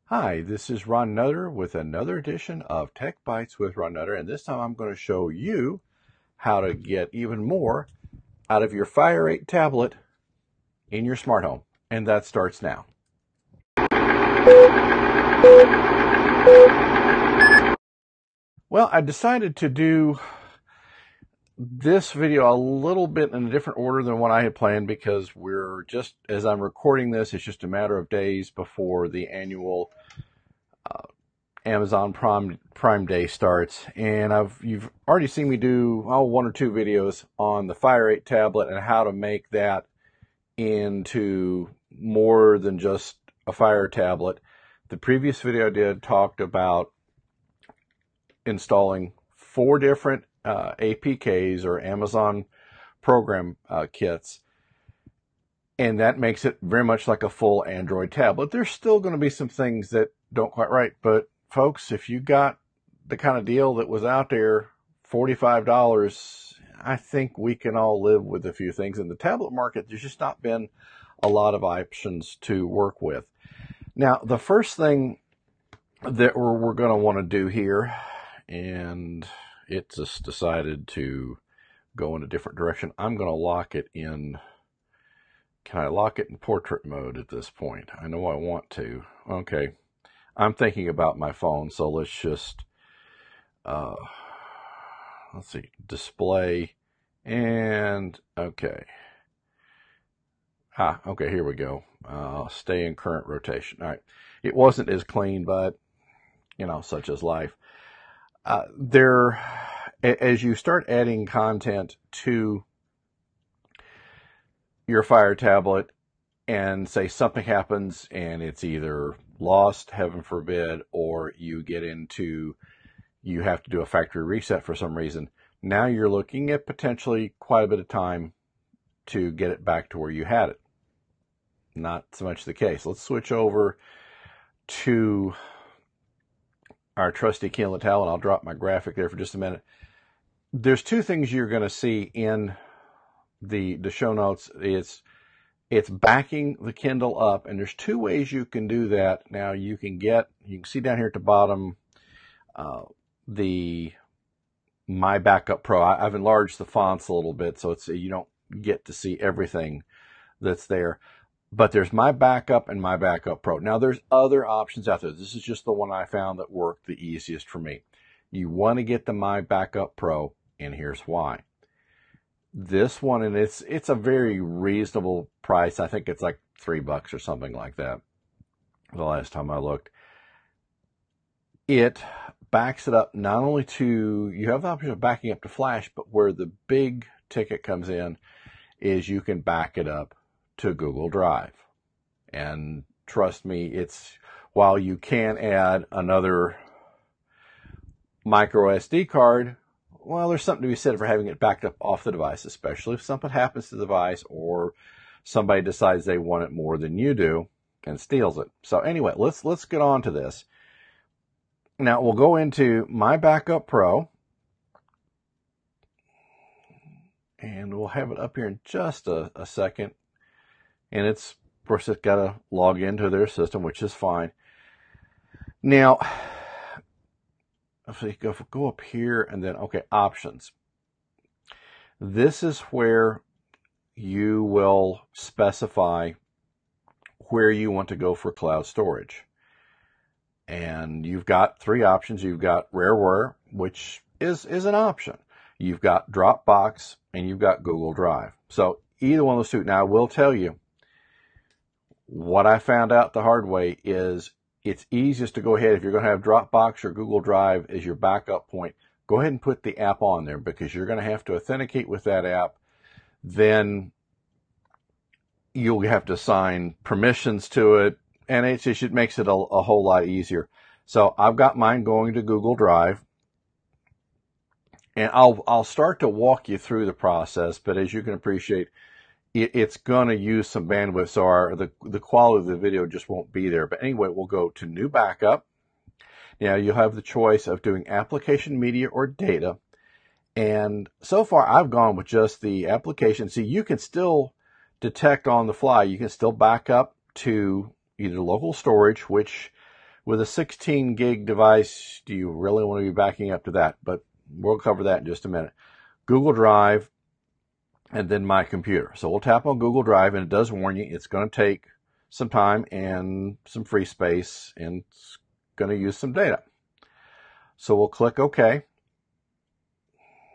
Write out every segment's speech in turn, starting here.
Hi, this is Ron Nutter with another edition of Techbytes with Ron Nutter, and this time I'm going to show you how to get even more out of your Fire 8 tablet in your smart home, and that starts now. Well, I decided to do this video a little bit in a different order than what I had planned because we're just, as I'm recording this, it's just a matter of days before the annual Amazon Prime Day starts, and you've already seen me do one or two videos on the Fire 8 tablet and how to make that into more than just a Fire tablet. The previous video I did talked about installing 4 different APKs or Amazon program kits, and that makes it very much like a full Android tablet. There's still going to be some things that don't quite right, but folks, if you got the kind of deal that was out there, $45, I think we can all live with a few things. In the tablet market, there's just not been a lot of options to work with. Now, the first thing that we're going to want to do here, and it just decided to go in a different direction. I'm going to lock it in. Can I lock it in portrait mode at this point? I know I want to. Okay. I'm thinking about my phone, so let's just, let's see, display, and okay. Okay, here we go. Stay in current rotation. All right. It wasn't as clean, but, you know, such is life. As you start adding content to your Fire tablet and say something happens and it's either lost, heaven forbid, or you have to do a factory reset for some reason, now you're looking at potentially quite a bit of time to get it back to where you had it. Not so much the case. Let's switch over to our trusty Kindle tablet. I'll drop my graphic there for just a minute. There's 2 things you're going to see in the show notes. It's backing the Kindle up, and there's 2 ways you can do that. Now you can see down here at the bottom the MyBackup Pro. I've enlarged the fonts a little bit so you don't get to see everything that's there. But there's MyBackup and MyBackup Pro. Now there's other options out there. This is just the one I found that worked the easiest for me. You want to get the MyBackup Pro, and here's why. This one, and it's a very reasonable price. I think it's like $3 or something like that. The last time I looked, it backs it up not only to, you have the option of backing up to flash, but where the big ticket comes in is you can back it up to Google Drive. And trust me, while you can add another MicroSD card, well, there's something to be said for having it backed up off the device, especially if something happens to the device or somebody decides they want it more than you do and steals it. So anyway, let's get on to this. Now we'll go into MyBackup Pro, and we'll have it up here in just a second. And of course, it's got to log into their system, which is fine. Now, if we go up here and then, okay, options. This is where you will specify where you want to go for cloud storage. And you've got 3 options. You've got Rareware, which is an option. You've got Dropbox, and you've got Google Drive. So either one of those 2. Now, I will tell you, what I found out the hard way is it's easiest to go ahead, if you're going to have Dropbox or Google Drive as your backup point, go ahead and put the app on there because you're going to have to authenticate with that app. Then you'll have to assign permissions to it, and it makes it a whole lot easier. So I've got mine going to Google Drive, and I'll start to walk you through the process, but as you can appreciate, it's going to use some bandwidth, so the quality of the video just won't be there. But anyway, we'll go to New Backup. Now, you'll have the choice of doing application, media, or data. And so far, I've gone with just the application. See, you can still detect on the fly. You can still back up to either local storage, which With a 16 gig device, do you really want to be backing up to that? But we'll cover that in just a minute. Google Drive, and then my computer. So we'll tap on Google Drive, and it does warn you it's going to take some time and some free space, and it's going to use some data. So we'll click OK.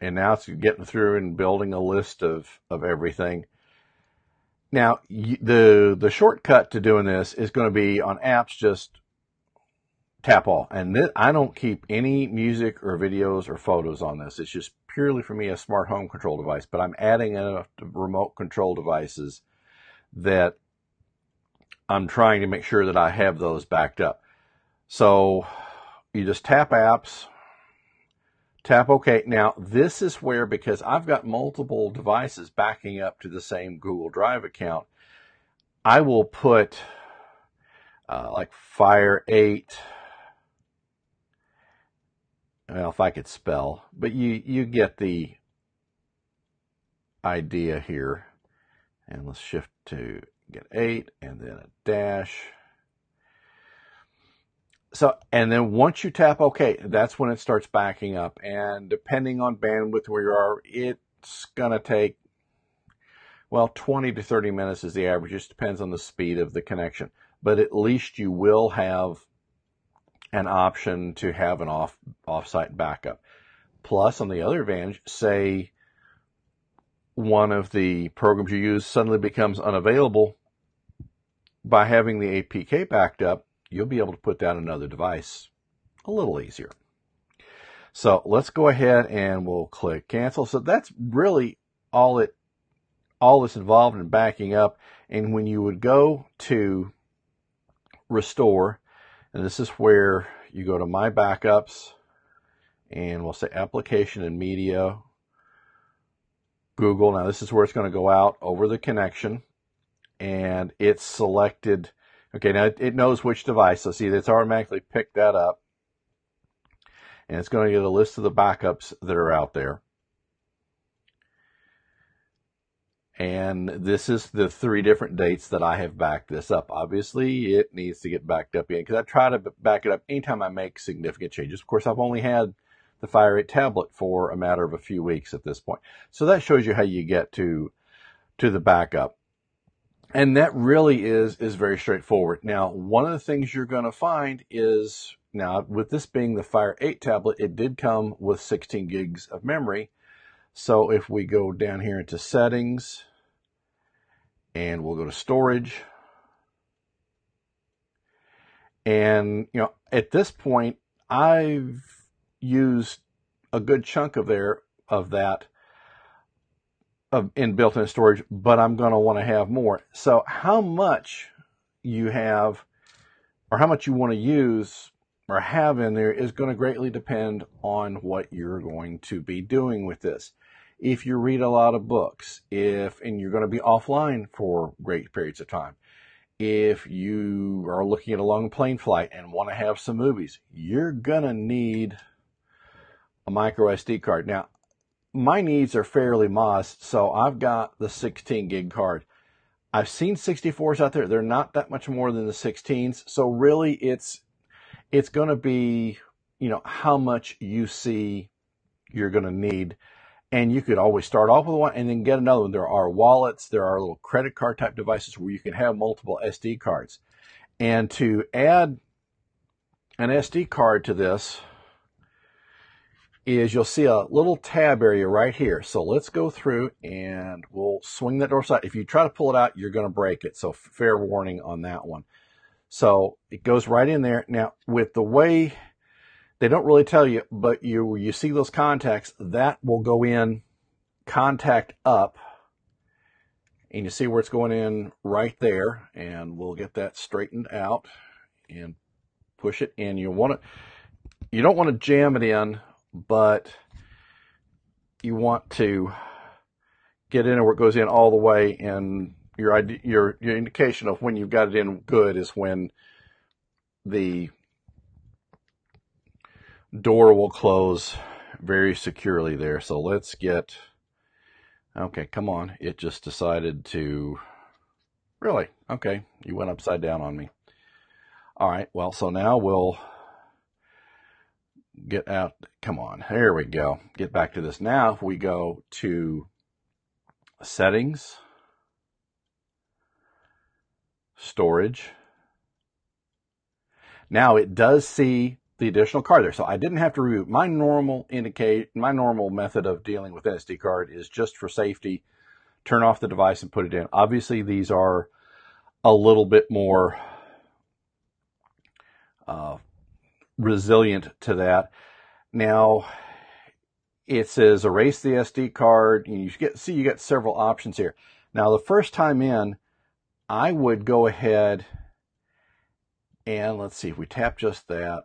And now it's getting through and building a list of everything. Now, the shortcut to doing this is going to be on apps, just tap all. And I don't keep any music or videos or photos on this. It's just purely for me a smart home control device. But I'm adding enough remote control devices that I'm trying to make sure that I have those backed up. So you just tap apps. Tap OK. Now, this is where, because I've got multiple devices backing up to the same Google Drive account, I will put like Fire 8. Well, if I could spell, but you get the idea here. And let's shift to get 8 and then a dash. So, and then once you tap OK, that's when it starts backing up. And depending on bandwidth where you are, it's going to take, well, 20 to 30 minutes is the average. It just depends on the speed of the connection. But at least you will have an option to have an off-site backup. Plus, on the other advantage, say one of the programs you use suddenly becomes unavailable, by having the APK backed up, you'll be able to put that on another device a little easier. So let's go ahead and we'll click cancel. So that's really all that's involved in backing up. And when you would go to restore, and this is where you go to My Backups, and we'll say application and media, Google. Now this is where it's going to go out over the connection, and it's selected. Okay, now it knows which device. So see, it's automatically picked that up. And it's going to get a list of the backups that are out there. And this is the 3 different dates that I have backed this up. Obviously, it needs to get backed up again, because I try to back it up anytime I make significant changes. Of course, I've only had the Fire 8 tablet for a matter of a few weeks at this point. So that shows you how you get to the backup. And that really is very straightforward. Now, one of the things you're going to find is, now with this being the Fire 8 tablet, it did come with 16 gigs of memory. So if we go down here into settings, and we'll go to storage, and at this point, I've used a good chunk of that in built-in storage, but I'm going to want to have more. So how much you have, or how much you want to use or have in there, is going to greatly depend on what you're going to be doing with this. If you read a lot of books, and you're going to be offline for great periods of time, if you are looking at a long plane flight and want to have some movies, you're going to need a microSD card. Now, my needs are fairly modest, so I've got the 16 gig card. I've seen 64s out there. They're not that much more than the 16s. So really it's going to be, how much you see you're going to need. And you could always start off with one and then get another one. There are wallets. There are little credit card type devices where you can have multiple SD cards. And to add an SD card to this, is you'll see a little tab area right here. So let's go through and we'll swing that door side. If you try to pull it out, you're going to break it. So fair warning on that one. So it goes right in there. Now, with the way, they don't really tell you, but you see those contacts, that will go in contact up. And you see where it's going in right there. And we'll get that straightened out and push it in. You don't want to jam it in, but you want to get in where it goes in all the way, and your indication of when you've got it in good is when the door will close very securely there. So let's get, okay, come on. It just decided to, really? Okay, you went upside down on me. All right, well, so now we'll get out. Come on, there we go. Get back to this. Now, if we go to Settings, Storage, now it does see the additional card there. So I didn't have to reboot. My normal method of dealing with an SD card is just for safety, turn off the device and put it in. Obviously, these are a little bit more resilient to that. Now, it says erase the SD card. You get several options here. Now, the first time in, I would go ahead and let's see if we tap just that.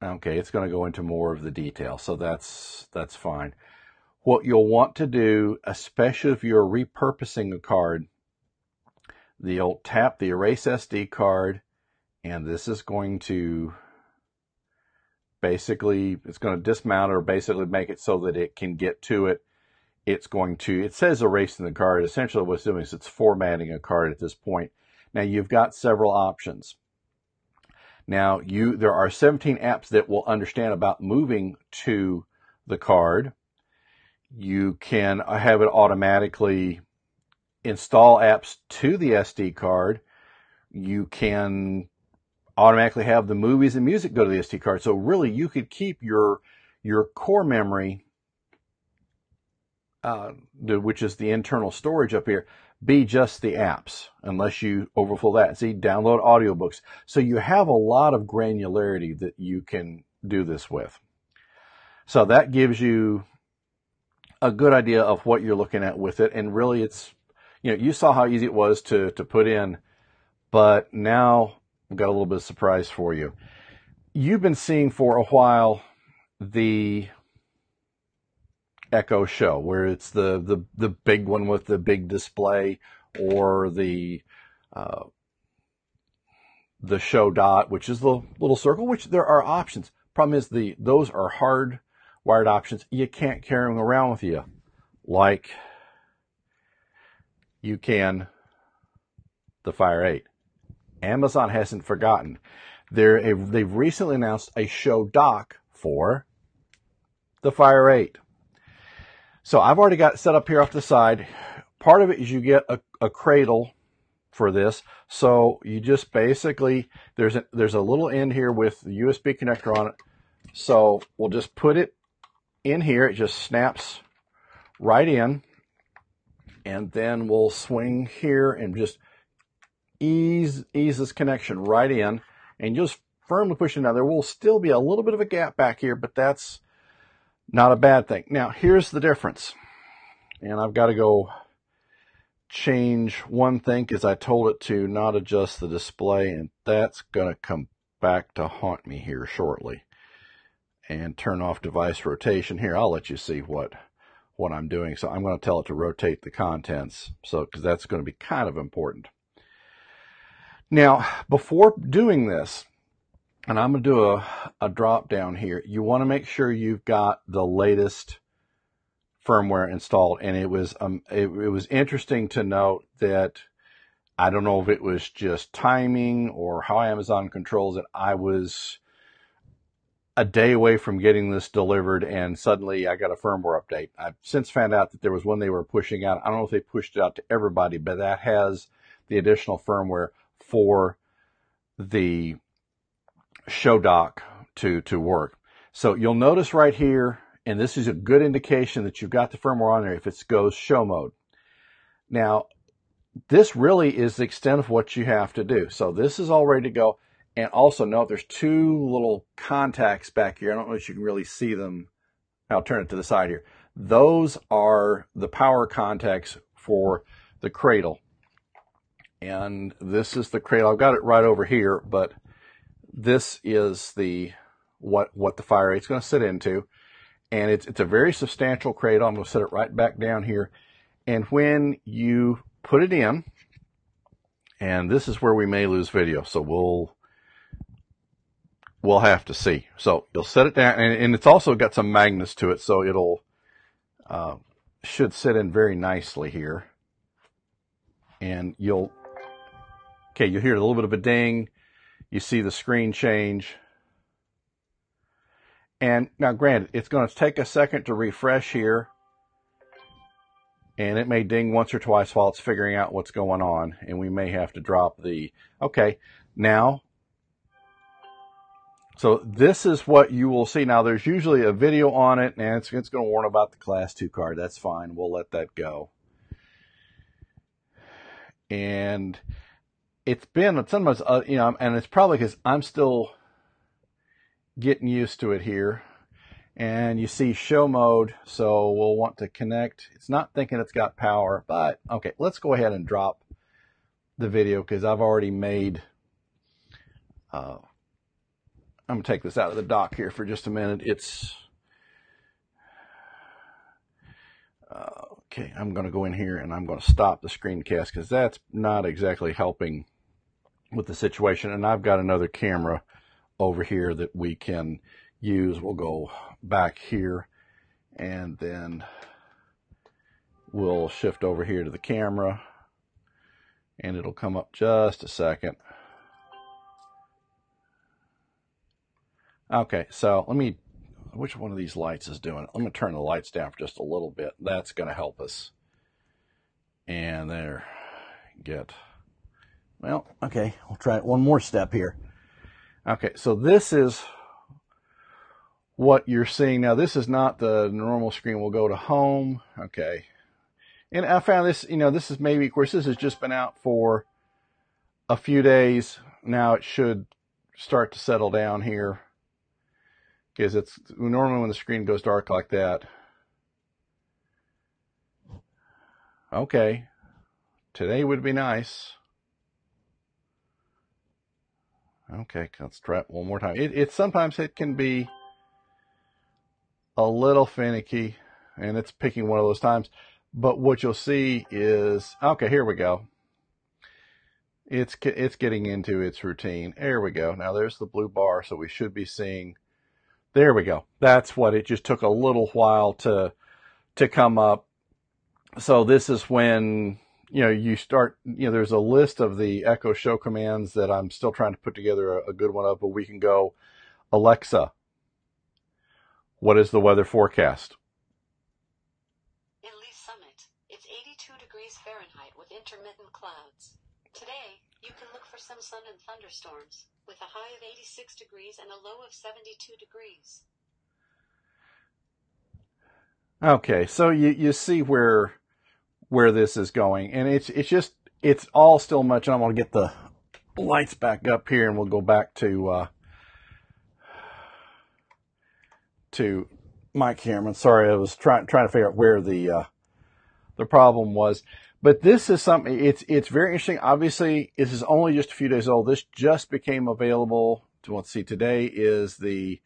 Okay, it's going to go into more of the detail, so that's fine. What you'll want to do, especially if you're repurposing a card, you'll tap the erase SD card, and this is going to basically, it's going to dismount or basically make it so that it can get to it. It says erasing the card. Essentially what it's doing is it's formatting a card at this point. Now you've got several options. Now there are 17 apps that will understand about moving to the card. You can have it automatically install apps to the SD card. You can automatically have the movies and music go to the SD card. So really you could keep your core memory, which is the internal storage up here, be just the apps, unless you overfill that. See, download audiobooks. So you have a lot of granularity that you can do this with. So that gives you a good idea of what you're looking at with it. And really it's, you saw how easy it was to put in, but now I've got a little bit of surprise for you. You've been seeing for a while the Echo Show, where it's the big one with the big display, or the Show Dot, which is the little circle, which there are options. Problem is those are hard wired options. You can't carry them around with you like you can the Fire 8. Amazon hasn't forgotten. They've recently announced a Show Dock for the Fire 8. So I've already got it set up here off the side. Part of it is you get a cradle for this. So you just basically, there's a little end here with the USB connector on it. So we'll just put it in here. It just snaps right in. And then we'll swing here and just ease this connection right in. And just firmly push it down. There will still be a little bit of a gap back here, but that's not a bad thing. Now, here's the difference. And I've got to go change one thing because I told it to not adjust the display, and that's going to come back to haunt me here shortly. And turn off device rotation. Here, I'll let you see what I'm doing. So I'm going to tell it to rotate the contents, because that's going to be kind of important. Now, before doing this, and I'm going to do a drop down here, you want to make sure you've got the latest firmware installed. And it was interesting to note that, I don't know if it was just timing or how Amazon controls it, I was a day away from getting this delivered, and suddenly I got a firmware update. I've since found out that there was one they were pushing out. I don't know if they pushed it out to everybody, but that has the additional firmware for the Show Dock to work. So you'll notice right here, and this is a good indication that you've got the firmware on there if it goes show mode. Now, this really is the extent of what you have to do. So this is all ready to go. And also note there's two little contacts back here. I don't know if you can really see them. I'll turn it to the side here. Those are the power contacts for the cradle. And this is the cradle. I've got it right over here, but this is what the Fire 8 is going to sit into. And it's a very substantial cradle. I'm going to set it right back down here. And when you put it in, and this is where we may lose video, so we'll have to see. So you'll set it down, and it's also got some magnets to it, so it'll should sit in very nicely here. And you'll hear a little bit of a ding. You see the screen change. And now granted, it's going to take a second to refresh here. And it may ding once or twice while it's figuring out what's going on. And we may have to drop the, okay, now. So this is what you will see. Now there's usually a video on it, and it's going to warn about the Class 2 card. That's fine. We'll let that go. And it's been sometimes, you know, and it's probably because I'm still getting used to it here. And you see show mode, so we'll want to connect. It's not thinking it's got power, but okay, let's go ahead and drop the video because I've already made, I'm going to take this out of the dock here for just a minute. It's, okay, I'm going to go in here and I'm going to stop the screencast because that's not exactly helping with the situation. And I've got another camera over here that we can use. We'll go back here and then we'll shift over here to the camera and it'll come up just a second. Okay, so let me, which one of these lights is doing it? Let me turn the lights down for just a little bit. That's going to help us. And there, well, okay, we'll try it one more step here. Okay, so this is what you're seeing now. This is not the normal screen. We'll go to home. Okay. And I found this, you know, this is maybe, of course, this has just been out for a few days. Now it should start to settle down here because it's normally when the screen goes dark like that. Okay. Today would be nice. Okay, let's try it one more time. Sometimes it can be a little finicky, and it's picking one of those times. But what you'll see is, okay, here we go. It's getting into its routine. There we go. Now there's the blue bar, so we should be seeing. There we go. That's what it just took a little while to come up. So this is when, you know, you start, you know, there's a list of the Echo Show commands that I'm still trying to put together a good one of, but we can go, Alexa, what is the weather forecast? In Lee Summit, it's 82 degrees Fahrenheit with intermittent clouds. Today, you can look for some sun and thunderstorms, with a high of 86 degrees and a low of 72 degrees. Okay, so you see where this is going, and it's all still much. And I'm going to get the lights back up here, and we'll go back to my camera. Sorry, I was trying to figure out where the problem was. But this is something, it's very interesting. Obviously, this is only just a few days old. This just became available. Let's see, today is the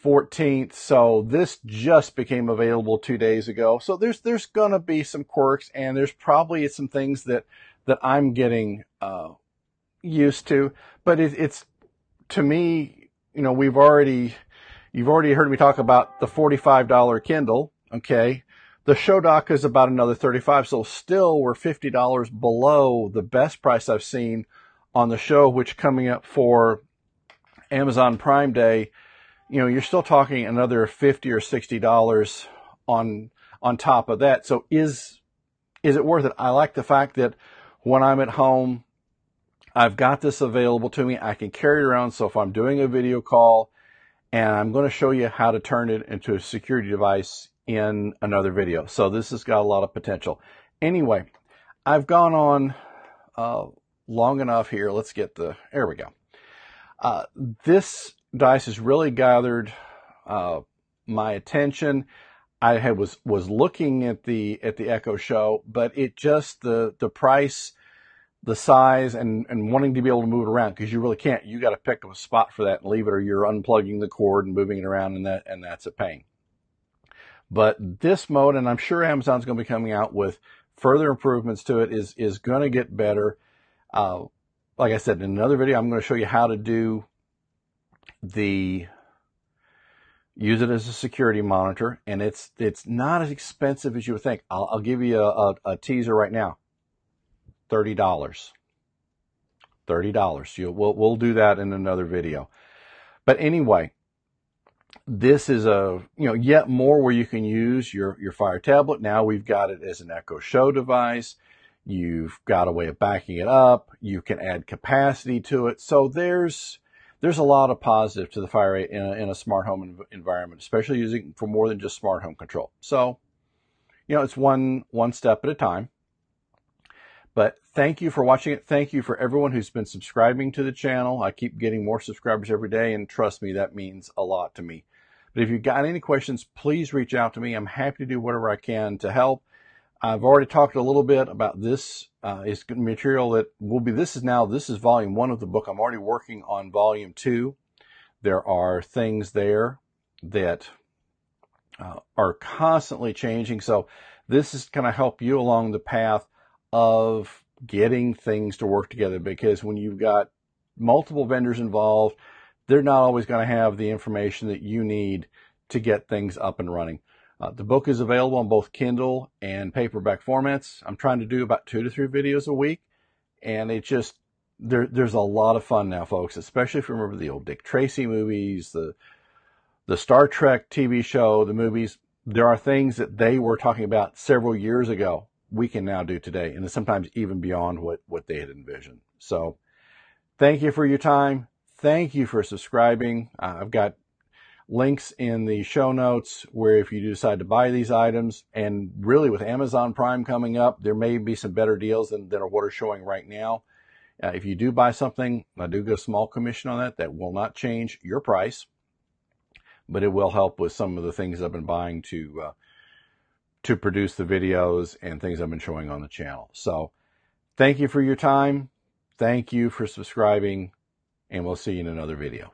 14th. So this just became available 2 days ago. So there's going to be some quirks, and there's probably some things that I'm getting used to. But it's to me, you know, you've already heard me talk about the $45 Kindle. Okay. The show dock is about another $35. So still we're $50 below the best price I've seen on the show, which coming up for Amazon Prime Day, you know, you're still talking another $50 or $60 on top of that. So is it worth it? I like the fact that when I'm at home, I've got this available to me. I can carry it around. So if I'm doing a video call, and I'm going to show you how to turn it into a security device in another video. So this has got a lot of potential. Anyway, I've gone on long enough here. Let's get there we go. This dice has really gathered my attention. I was looking at the Echo Show, but it just, the price, the size, and wanting to be able to move it around, because you really can't. You got to pick up a spot for that and leave it, or you're unplugging the cord and moving it around, and that's a pain. But this mode, and I'm sure Amazon's going to be coming out with further improvements to it, is going to get better. Like I said, in another video, I'm going to show you how to use it as a security monitor, and it's not as expensive as you would think. I'll give you a teaser right now. $30. $30. We'll do that in another video. But anyway, this is yet more where you can use your Fire tablet. Now we've got it as an Echo Show device. You've got a way of backing it up. You can add capacity to it. So there's a lot of positive to the Fire 8 in a smart home environment, especially using for more than just smart home control. So, it's one step at a time. But thank you for watching it. Thank you for everyone who's been subscribing to the channel. I keep getting more subscribers every day, and trust me, that means a lot to me. But if you've got any questions, please reach out to me. I'm happy to do whatever I can to help. I've already talked a little bit about this. It's material that will be, this is volume 1 of the book. I'm already working on volume 2. There are things there that are constantly changing. So this is going to help you along the path of getting things to work together, because when you've got multiple vendors involved, they're not always going to have the information that you need to get things up and running. The book is available on both Kindle and paperback formats. I'm trying to do about 2 to 3 videos a week, and it just, there's a lot of fun now, folks, especially if you remember the old Dick Tracy movies, the Star Trek TV show, the movies. There are things that they were talking about several years ago we can now do today, and sometimes even beyond what they had envisioned. So thank you for your time. Thank you for subscribing. I've got links in the show notes where if you decide to buy these items, and really with Amazon Prime coming up, there may be some better deals than what are showing right now. If you do buy something, I do get a small commission on that. That will not change your price, but it will help with some of the things I've been buying to produce the videos and things I've been showing on the channel. So thank you for your time. Thank you for subscribing, and we'll see you in another video.